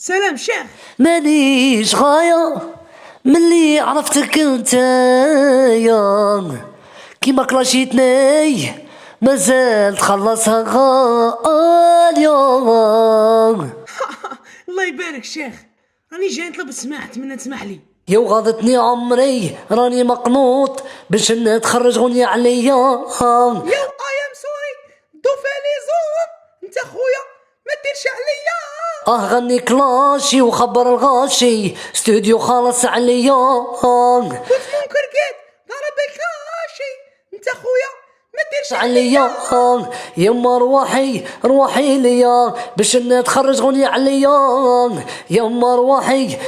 سلام شيخ. مانيش غاية ملي عرفتك انتايا، كيما كلاشيتني مازال تخلصها غالية. الله يبارك شيخ، راني جاي نطلب السماح، نتمنى تسمح لي. يا وغاضتني عمري راني مقنوط باش تخرج غنية عليا. يو اي ام سوري، دوفالي زوم، انت خويا ما ديرش عليا. غني كلاشي وخبر الغاشي، استوديو خالص عليا. كنت منكر قد ضرب الكاشي، انت خويا ما ديرش عليا. يما روحي ليا باش تخرج غنية عليا. يما روحي